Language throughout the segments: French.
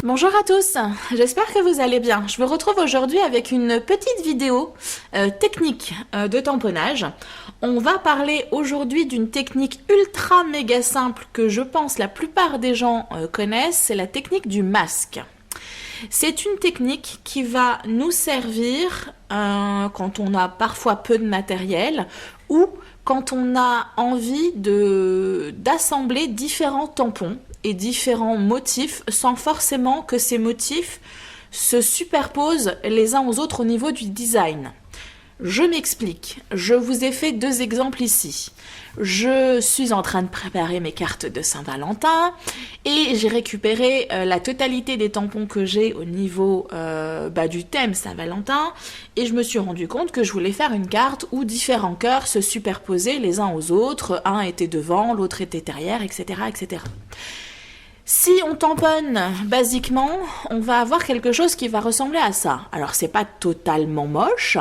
Bonjour à tous, j'espère que vous allez bien. Je vous retrouve aujourd'hui avec une petite vidéo technique de tamponnage. On va parler aujourd'hui d'une technique ultra méga simple que je pense la plupart des gens connaissent, c'est la technique du masque. C'est une technique qui va nous servir quand on a parfois peu de matériel ou quand on a envie d'assembler différents tampons et différents motifs sans forcément que ces motifs se superposent les uns aux autres au niveau du design. Je m'explique, je vous ai fait deux exemples ici. Je suis en train de préparer mes cartes de Saint-Valentin et j'ai récupéré la totalité des tampons que j'ai au niveau du thème Saint-Valentin et je me suis rendu compte que je voulais faire une carte où différents cœurs se superposaient les uns aux autres, un était devant, l'autre était derrière, etc., etc. Si on tamponne basiquement, on va avoir quelque chose qui va ressembler à ça. Alors c'est pas totalement moche,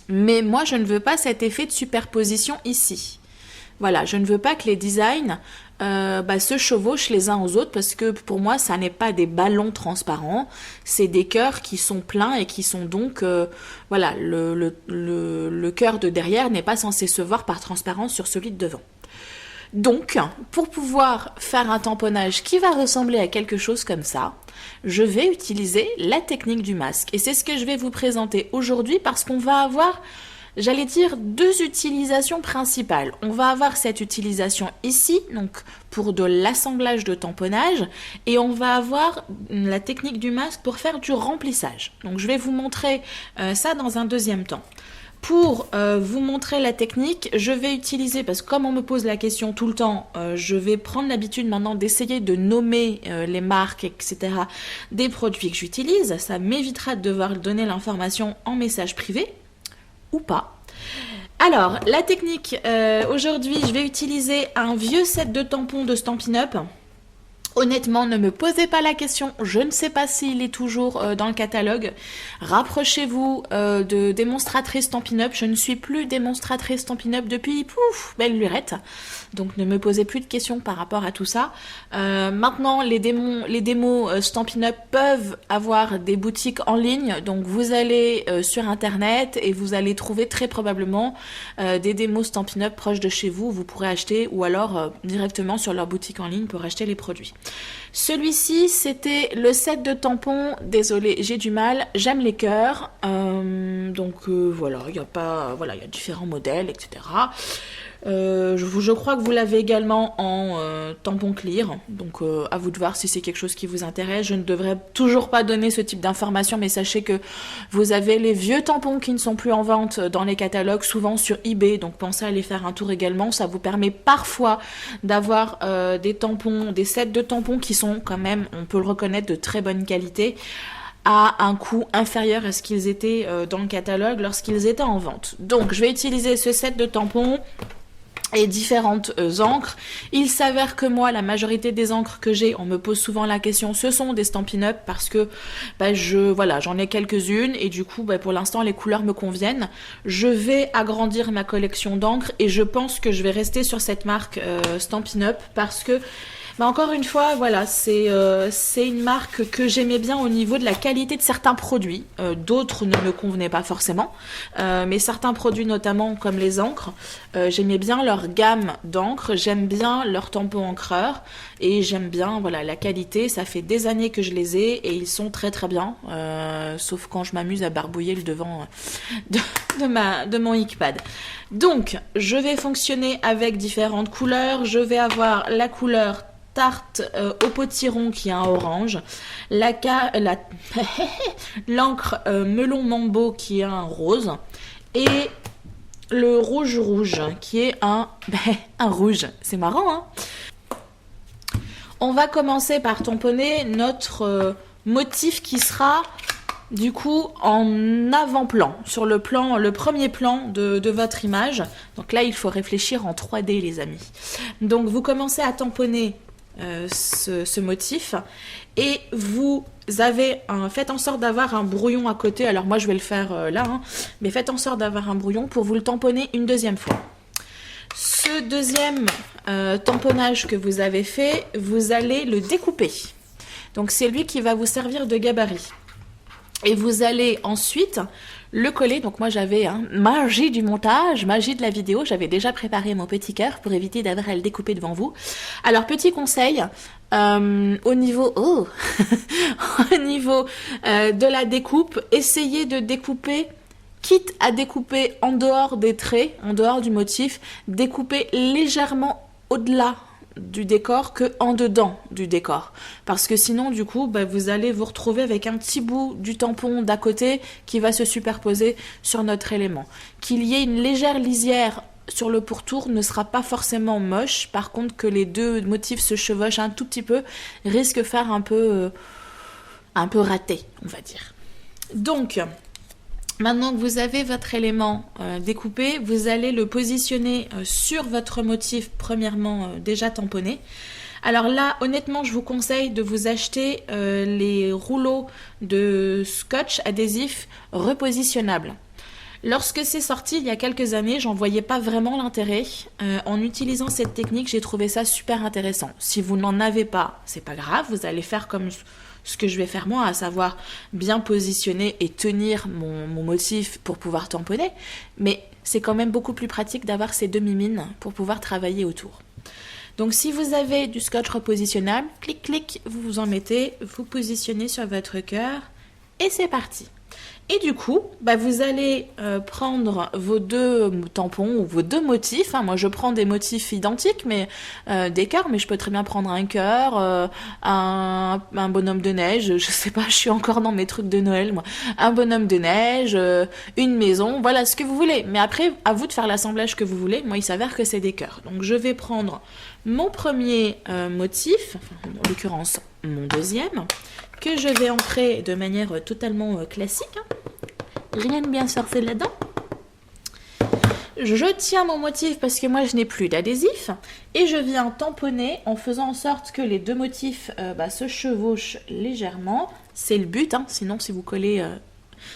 mais moi je ne veux pas cet effet de superposition ici. Voilà, je ne veux pas que les designs se chevauchent les uns aux autres parce que pour moi ça n'est pas des ballons transparents, c'est des cœurs qui sont pleins et qui sont donc, le cœur de derrière n'est pas censé se voir par transparence sur celui de devant. Donc, pour pouvoir faire un tamponnage qui va ressembler à quelque chose comme ça, je vais utiliser la technique du masque. Et c'est ce que je vais vous présenter aujourd'hui parce qu'on va avoir, j'allais dire, deux utilisations principales. On va avoir cette utilisation ici, donc pour de l'assemblage de tamponnage, et on va avoir la technique du masque pour faire du remplissage. Donc je vais vous montrer ça dans un deuxième temps. Pour vous montrer la technique, je vais utiliser, parce que comme on me pose la question tout le temps, je vais prendre l'habitude maintenant d'essayer de nommer les marques, etc. des produits que j'utilise. Ça m'évitera de devoir donner l'information en message privé, ou pas. Alors, la technique, aujourd'hui, je vais utiliser un vieux set de tampons de Stampin' Up. Honnêtement, ne me posez pas la question, je ne sais pas s'il est toujours dans le catalogue. Rapprochez-vous de démonstratrice Stampin' Up. Je ne suis plus démonstratrice Stampin' Up depuis, belle lurette. Donc ne me posez plus de questions par rapport à tout ça. Maintenant, les démos Stampin' Up peuvent avoir des boutiques en ligne. Donc vous allez sur internet et vous allez trouver très probablement des démos Stampin' Up proches de chez vous. Vous pourrez acheter ou alors directement sur leur boutique en ligne pour acheter les produits. Celui-ci, c'était le set de tampons. Désolée, j'ai du mal. J'aime les cœurs. Voilà, il y a différents modèles, etc. Je crois que vous l'avez également en tampon clear, donc à vous de voir si c'est quelque chose qui vous intéresse. Je ne devrais toujours pas donner ce type d'informations, mais sachez que vous avez les vieux tampons qui ne sont plus en vente dans les catalogues, souvent sur eBay, donc pensez à aller faire un tour également. Ça vous permet parfois d'avoir des tampons, des sets de tampons qui sont quand même, on peut le reconnaître, de très bonne qualité, à un coût inférieur à ce qu'ils étaient dans le catalogue lorsqu'ils étaient en vente. Donc je vais utiliser ce set de tampons et différentes encres. Il s'avère que moi, la majorité des encres que j'ai, on me pose souvent la question, ce sont des Stampin' Up parce que j'en ai quelques-unes et du coup, pour l'instant, les couleurs me conviennent. Je vais agrandir ma collection d'encres et je pense que je vais rester sur cette marque Stampin' Up parce que encore une fois, voilà, c'est une marque que j'aimais bien au niveau de la qualité de certains produits. D'autres ne me convenaient pas forcément, mais certains produits notamment comme les encres, j'aimais bien leur gamme d'encre, j'aime bien leur tampon encreur et j'aime bien la qualité. Ça fait des années que je les ai et ils sont très très bien, sauf quand je m'amuse à barbouiller le devant de mon iPad. Donc, je vais fonctionner avec différentes couleurs. Je vais avoir la couleur tarte au potiron qui est un orange, l'encre melon mambo qui est un rose et le rouge qui est un rouge. C'est marrant, hein? On va commencer par tamponner notre motif qui sera du coup en avant-plan, sur le premier plan de votre image. Donc là, il faut réfléchir en 3D, les amis. Donc vous commencez à tamponner ce motif et vous faites en sorte d'avoir un brouillon à côté. Alors moi je vais le faire là, mais faites en sorte d'avoir un brouillon pour vous le tamponner une deuxième fois. Ce deuxième tamponnage que vous avez fait, vous allez le découper. Donc c'est lui qui va vous servir de gabarit. Et vous allez ensuite le coller. Donc moi j'avais magie du montage, magie de la vidéo. J'avais déjà préparé mon petit cœur pour éviter d'avoir à le découper devant vous. Alors petit conseil, au niveau au niveau de la découpe, essayez de découper, quitte à découper en dehors des traits, en dehors du motif, découpez légèrement au-delà du décor que en dedans du décor, parce que sinon du coup vous allez vous retrouver avec un petit bout du tampon d'à côté qui va se superposer sur notre élément. Qu'il y ait une légère lisière sur le pourtour ne sera pas forcément moche, par contre que les deux motifs se chevauchent un tout petit peu risque de faire un peu raté, on va dire. Donc maintenant que vous avez votre élément découpé, vous allez le positionner sur votre motif, premièrement déjà tamponné. Alors là, honnêtement, je vous conseille de vous acheter les rouleaux de scotch adhésif repositionnables. Lorsque c'est sorti il y a quelques années, j'en voyais pas vraiment l'intérêt. En utilisant cette technique, j'ai trouvé ça super intéressant. Si vous n'en avez pas, c'est pas grave, vous allez faire comme ce que je vais faire moi, à savoir bien positionner et tenir mon motif pour pouvoir tamponner. Mais c'est quand même beaucoup plus pratique d'avoir ces demi-mines pour pouvoir travailler autour. Donc si vous avez du scotch repositionnable, clic clic, vous vous en mettez, vous positionnez sur votre cœur et c'est parti. Et du coup, vous allez prendre vos deux tampons ou vos deux motifs. Moi, je prends des motifs identiques, mais des cœurs, mais je peux très bien prendre un cœur, un bonhomme de neige. Je sais pas, je suis encore dans mes trucs de Noël, moi. Un bonhomme de neige, une maison, voilà ce que vous voulez. Mais après, à vous de faire l'assemblage que vous voulez. Moi, il s'avère que c'est des cœurs. Donc, je vais prendre mon premier motif, en l'occurrence mon deuxième, que je vais ancrer de manière totalement classique. Rien de bien sorcier là-dedans. Je tiens mon motif parce que moi je n'ai plus d'adhésif et je viens tamponner en faisant en sorte que les deux motifs se chevauchent légèrement. C'est le but, sinon si vous collez,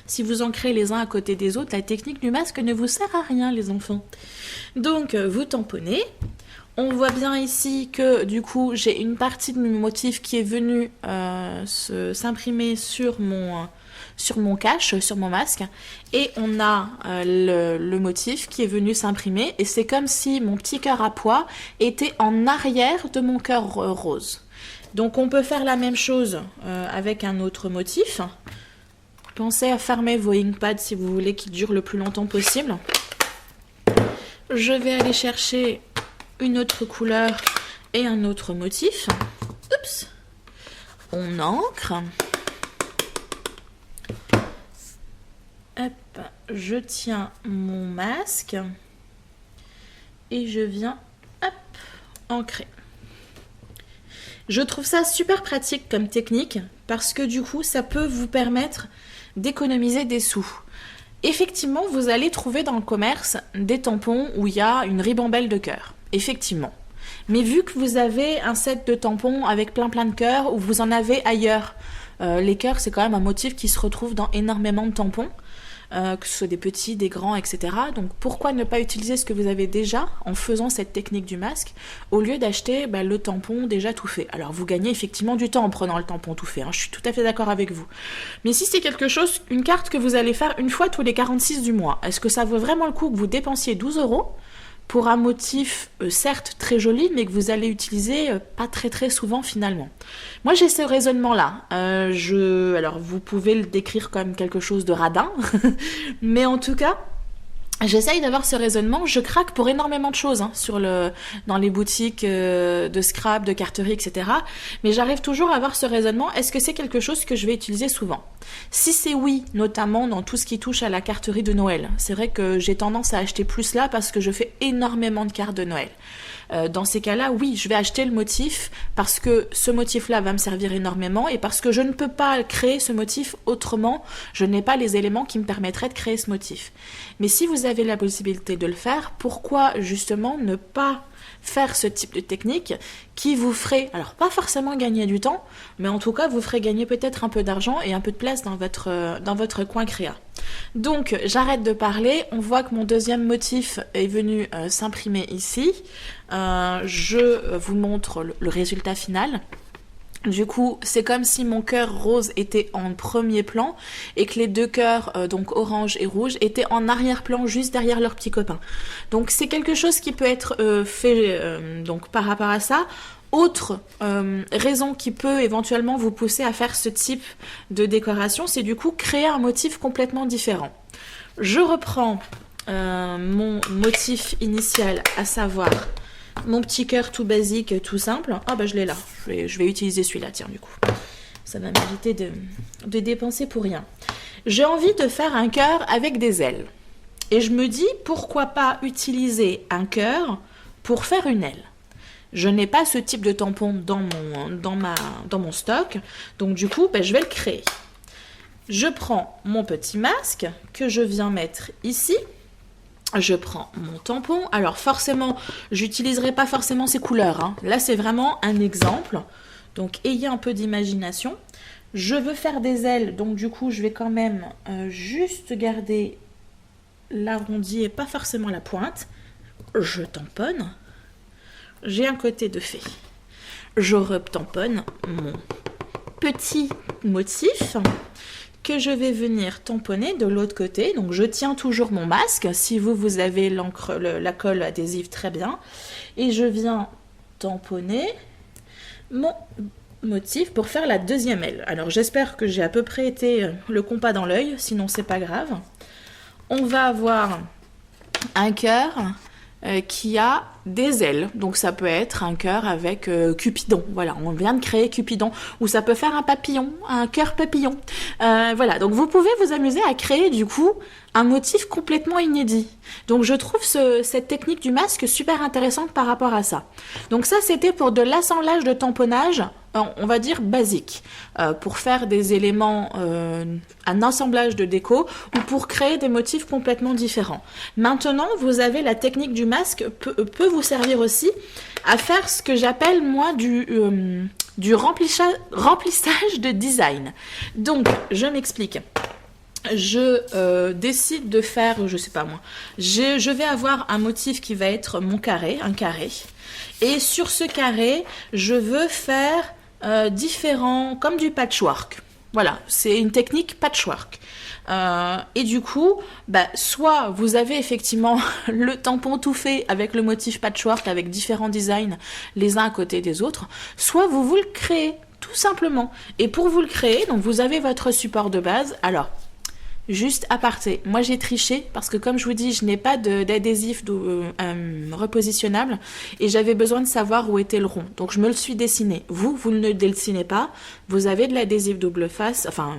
si vous ancrez les uns à côté des autres, la technique du masque ne vous sert à rien les enfants. Donc vous tamponnez. On voit bien ici que du coup j'ai une partie de mon motif qui est venue s'imprimer sur mon cache, sur mon masque, et on a le motif qui est venu s'imprimer, et c'est comme si mon petit cœur à pois était en arrière de mon cœur rose. Donc on peut faire la même chose avec un autre motif. Pensez à fermer vos inkpads si vous voulez qu'ils durent le plus longtemps possible. Je vais aller chercher une autre couleur et un autre motif. Oups. On ancre. Hop, je tiens mon masque et je viens ancrer. Je trouve ça super pratique comme technique parce que du coup ça peut vous permettre d'économiser des sous. Effectivement, vous allez trouver dans le commerce des tampons où il y a une ribambelle de cœur. Effectivement. Mais vu que vous avez un set de tampons avec plein de cœurs ou vous en avez ailleurs, les cœurs c'est quand même un motif qui se retrouve dans énormément de tampons, que ce soit des petits, des grands, etc. Donc pourquoi ne pas utiliser ce que vous avez déjà en faisant cette technique du masque au lieu d'acheter le tampon déjà tout fait. Alors vous gagnez effectivement du temps en prenant le tampon tout fait, je suis tout à fait d'accord avec vous. Mais si c'est quelque chose, une carte que vous allez faire une fois tous les 46 du mois, est-ce que ça vaut vraiment le coup que vous dépensiez 12 € pour un motif certes très joli, mais que vous allez utiliser pas très souvent finalement. Moi j'ai ce raisonnement-là. Alors vous pouvez le décrire comme quelque chose de radin, mais en tout cas, j'essaye d'avoir ce raisonnement. Je craque pour énormément de choses dans les boutiques de scrap, de carterie, etc. Mais j'arrive toujours à avoir ce raisonnement. Est-ce que c'est quelque chose que je vais utiliser souvent ? Si c'est oui, notamment dans tout ce qui touche à la carterie de Noël. C'est vrai que j'ai tendance à acheter plus là parce que je fais énormément de cartes de Noël. Dans ces cas-là, oui, je vais acheter le motif parce que ce motif-là va me servir énormément et parce que je ne peux pas créer ce motif autrement. Je n'ai pas les éléments qui me permettraient de créer ce motif. Mais si vous avez la possibilité de le faire, pourquoi justement ne pas faire ce type de technique qui vous ferait, alors pas forcément gagner du temps, mais en tout cas vous ferait gagner peut-être un peu d'argent et un peu de place dans votre coin créa. Donc j'arrête de parler, on voit que mon deuxième motif est venu s'imprimer ici. Je vous montre le résultat final. Du coup, c'est comme si mon cœur rose était en premier plan et que les deux cœurs, donc orange et rouge, étaient en arrière-plan juste derrière leurs petits copains. Donc c'est quelque chose qui peut être fait donc par rapport à ça. Autre raison qui peut éventuellement vous pousser à faire ce type de décoration, c'est du coup créer un motif complètement différent. Je reprends mon motif initial, à savoir mon petit cœur tout basique, tout simple. Ah bah je l'ai là, je vais utiliser celui-là, tiens du coup. Ça va m'éviter de dépenser pour rien. J'ai envie de faire un cœur avec des ailes. Et je me dis, pourquoi pas utiliser un cœur pour faire une aile. Je n'ai pas ce type de tampon dans mon stock, donc du coup, bah, je vais le créer. Je prends mon petit masque que je viens mettre ici. Je prends mon tampon. Alors forcément, j'utiliserai pas forcément ces couleurs, hein. Là, c'est vraiment un exemple. Donc, ayez un peu d'imagination. Je veux faire des ailes, donc du coup, je vais quand même juste garder l'arrondi et pas forcément la pointe. Je tamponne. J'ai un côté de fait. Je retamponne mon petit motif que je vais venir tamponner de l'autre côté. Donc, je tiens toujours mon masque. Si vous avez l'encre, la colle adhésive, très bien. Et je viens tamponner mon motif pour faire la deuxième aile. Alors, j'espère que j'ai à peu près été le compas dans l'œil, sinon c'est pas grave. On va avoir un cœur qui a des ailes. Donc ça peut être un cœur avec Cupidon. Voilà, on vient de créer Cupidon. Ou ça peut faire un papillon, un cœur papillon. Voilà, donc vous pouvez vous amuser à créer du coup un motif complètement inédit. Donc je trouve cette technique du masque super intéressante par rapport à ça. Donc ça, c'était pour de l'assemblage de tamponnage, on va dire basique, pour faire des éléments, un assemblage de déco ou pour créer des motifs complètement différents. Maintenant, vous avez la technique du masque peut vous servir aussi à faire ce que j'appelle moi du remplissage de design. Donc, je m'explique. Je décide de faire, je sais pas moi, je vais avoir un motif qui va être mon carré, un carré. Et sur ce carré, je veux faire différents, comme du patchwork. Voilà, c'est une technique patchwork. Et du coup, bah, soit vous avez effectivement le tampon tout fait avec le motif patchwork, avec différents designs les uns à côté des autres, soit vous le créez, tout simplement. Et pour vous le créer, donc vous avez votre support de base. Alors, juste aparté, moi j'ai triché parce que comme je vous dis, je n'ai pas d'adhésif repositionnable et j'avais besoin de savoir où était le rond. Donc je me le suis dessiné. Vous ne le dessinez pas. Vous avez de l'adhésif double face, enfin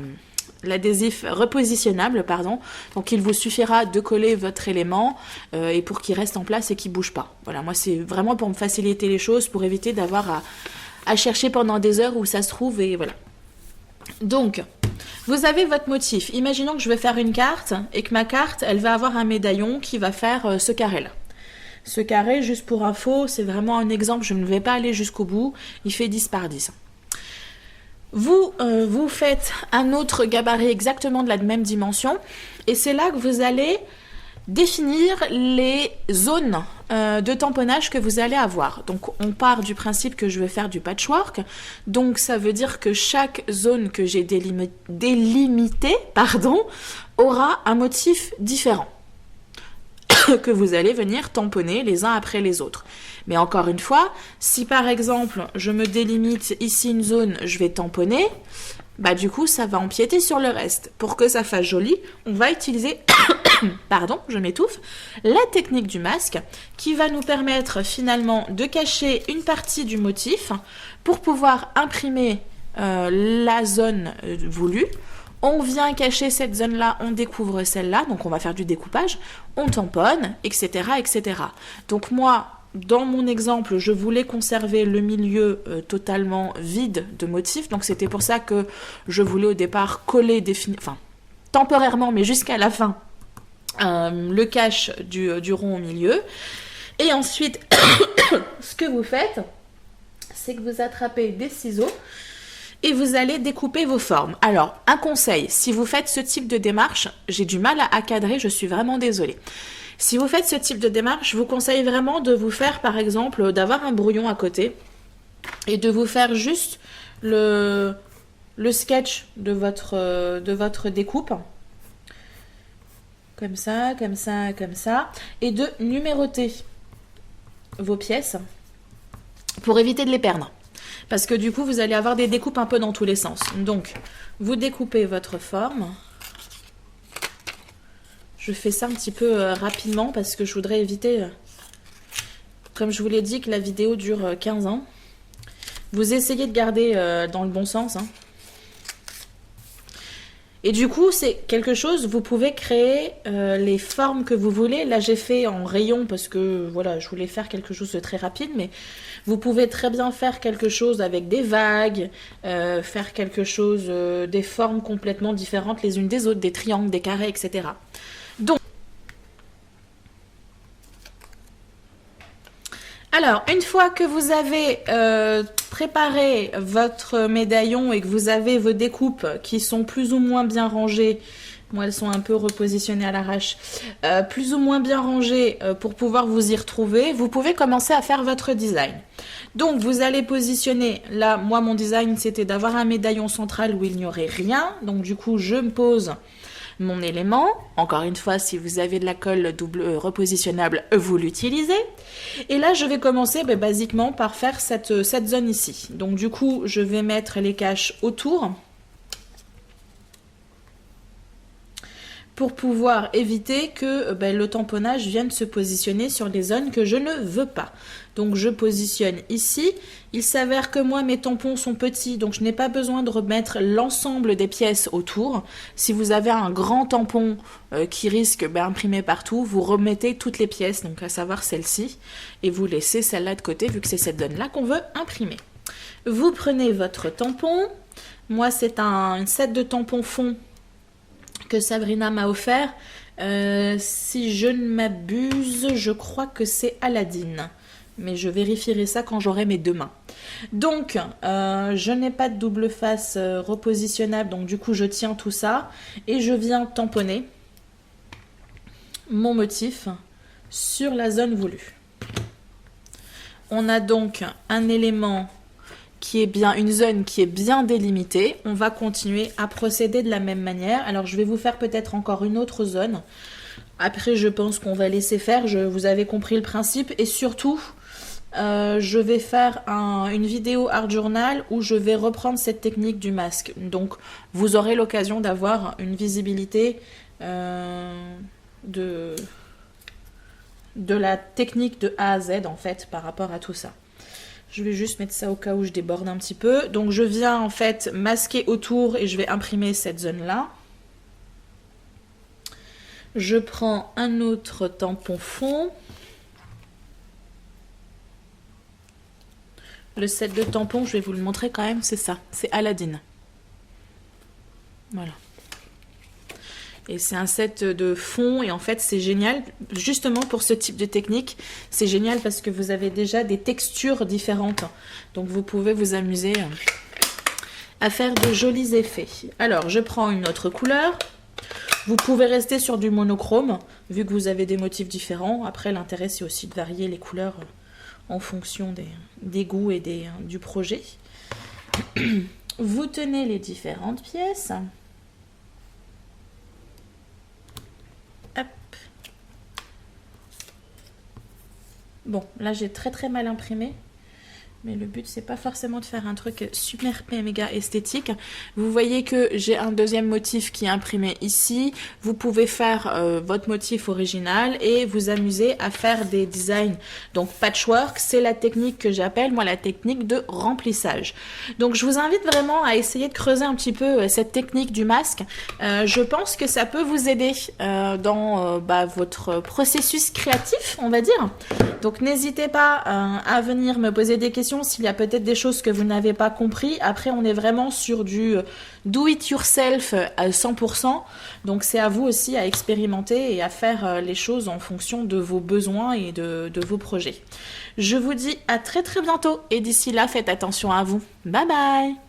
l'adhésif repositionnable, pardon. Donc il vous suffira de coller votre élément et pour qu'il reste en place et qu'il bouge pas. Voilà, moi c'est vraiment pour me faciliter les choses, pour éviter d'avoir à chercher pendant des heures où ça se trouve et voilà. Donc, vous avez votre motif. Imaginons que je vais faire une carte et que ma carte, elle va avoir un médaillon qui va faire ce carré-là. Ce carré, juste pour info, c'est vraiment un exemple. Je ne vais pas aller jusqu'au bout. Il fait 10 par 10. Vous faites un autre gabarit exactement de la même dimension. Et c'est là que vous allez définir les zones de tamponnage que vous allez avoir. Donc on part du principe que je vais faire du patchwork. Donc ça veut dire que chaque zone que j'ai délimitée, aura un motif différent que vous allez venir tamponner les uns après les autres. Mais encore une fois, si par exemple je me délimite ici une zone, je vais tamponner, bah du coup ça va empiéter sur le reste. Pour que ça fasse joli, on va utiliser pardon, je m'étouffe, la technique du masque qui va nous permettre finalement de cacher une partie du motif pour pouvoir imprimer la zone voulue. On vient cacher cette zone-là, on découvre celle-là, donc on va faire du découpage, on tamponne, etc., etc. Donc moi, dans mon exemple, je voulais conserver le milieu totalement vide de motifs, donc c'était pour ça que je voulais au départ coller, temporairement, mais jusqu'à la fin, le cache du rond au milieu. Et ensuite, ce que vous faites, c'est que vous attrapez des ciseaux et vous allez découper vos formes. Alors, un conseil, si vous faites ce type de démarche, j'ai du mal à cadrer, je suis vraiment désolée. Si vous faites ce type de démarche, je vous conseille vraiment de vous faire, par exemple, d'avoir un brouillon à côté et de vous faire juste le sketch de votre découpe. Comme ça, comme ça, comme ça. Et de numéroter vos pièces pour éviter de les perdre. Parce que du coup, vous allez avoir des découpes un peu dans tous les sens. Donc, vous découpez votre forme. Je fais ça un petit peu rapidement parce que je voudrais éviter, comme je vous l'ai dit, que la vidéo dure 15 ans. Vous essayez de garder dans le bon sens. Hein. Et du coup, c'est quelque chose, vous pouvez créer les formes que vous voulez. Là, j'ai fait en rayon parce que voilà, je voulais faire quelque chose de très rapide, mais vous pouvez très bien faire quelque chose avec des vagues, faire quelque chose, des formes complètement différentes les unes des autres, des triangles, des carrés, etc. Donc, alors, une fois que vous avez préparé votre médaillon et que vous avez vos découpes qui sont plus ou moins bien rangées, moi elles sont un peu repositionnées à l'arrache, plus ou moins bien rangées pour pouvoir vous y retrouver, vous pouvez commencer à faire votre design. Donc vous allez positionner, là moi mon design c'était d'avoir un médaillon central où il n'y aurait rien, donc du coup je me pose mon élément. Encore une fois, si vous avez de la colle double repositionnable, vous l'utilisez. Et là, je vais commencer basiquement par faire cette zone ici. Donc du coup, je vais mettre les caches autour pour pouvoir éviter que le tamponnage vienne se positionner sur les zones que je ne veux pas. Donc je positionne ici. Il s'avère que moi mes tampons sont petits, donc je n'ai pas besoin de remettre l'ensemble des pièces autour. Si vous avez un grand tampon qui risque d'imprimer partout, vous remettez toutes les pièces, donc à savoir celle-ci, et vous laissez celle-là de côté vu que c'est cette zone-là qu'on veut imprimer. Vous prenez votre tampon. Moi c'est un set de tampons fond que Sabrina m'a offert. Si je ne m'abuse, je crois que c'est Aladdin. Mais je vérifierai ça quand j'aurai mes deux mains. Donc, je n'ai pas de double face repositionnable, donc du coup, je tiens tout ça. Et je viens tamponner mon motif sur la zone voulue. On a donc un élément qui est bien, une zone qui est bien délimitée. On va continuer à procéder de la même manière. Alors, je vais vous faire peut-être encore une autre zone. Après, je pense qu'on va laisser faire. Vous avez compris le principe. Et surtout, je vais faire une vidéo art journal où je vais reprendre cette technique du masque. Donc, vous aurez l'occasion d'avoir une visibilité de la technique de A à Z, en fait, par rapport à tout ça. Je vais juste mettre ça au cas où je déborde un petit peu. Donc, je viens, en fait, masquer autour et je vais imprimer cette zone-là. Je prends un autre tampon fond. Le set de tampons, je vais vous le montrer quand même, c'est ça. C'est Aladdin. Voilà. Et c'est un set de fond et en fait c'est génial. Justement pour ce type de technique, c'est génial parce que vous avez déjà des textures différentes. Donc vous pouvez vous amuser à faire de jolis effets. Alors je prends une autre couleur. Vous pouvez rester sur du monochrome vu que vous avez des motifs différents. Après l'intérêt c'est aussi de varier les couleurs en fonction des goûts et du projet. Vous tenez les différentes pièces. Hop. Bon, là j'ai très mal imprimé. Mais le but, c'est pas forcément de faire un truc super méga esthétique. Vous voyez que j'ai un deuxième motif qui est imprimé ici. Vous pouvez faire votre motif original et vous amuser à faire des designs. Donc patchwork, c'est la technique que j'appelle, moi, la technique de remplissage. Donc je vous invite vraiment à essayer de creuser un petit peu cette technique du masque. Je pense que ça peut vous aider dans votre processus créatif, on va dire. Donc n'hésitez pas à venir me poser des questions s'il y a peut-être des choses que vous n'avez pas compris. Après, on est vraiment sur du do it yourself à 100%. Donc, c'est à vous aussi à expérimenter et à faire les choses en fonction de vos besoins et de vos projets. Je vous dis à très bientôt et d'ici là, faites attention à vous. Bye bye!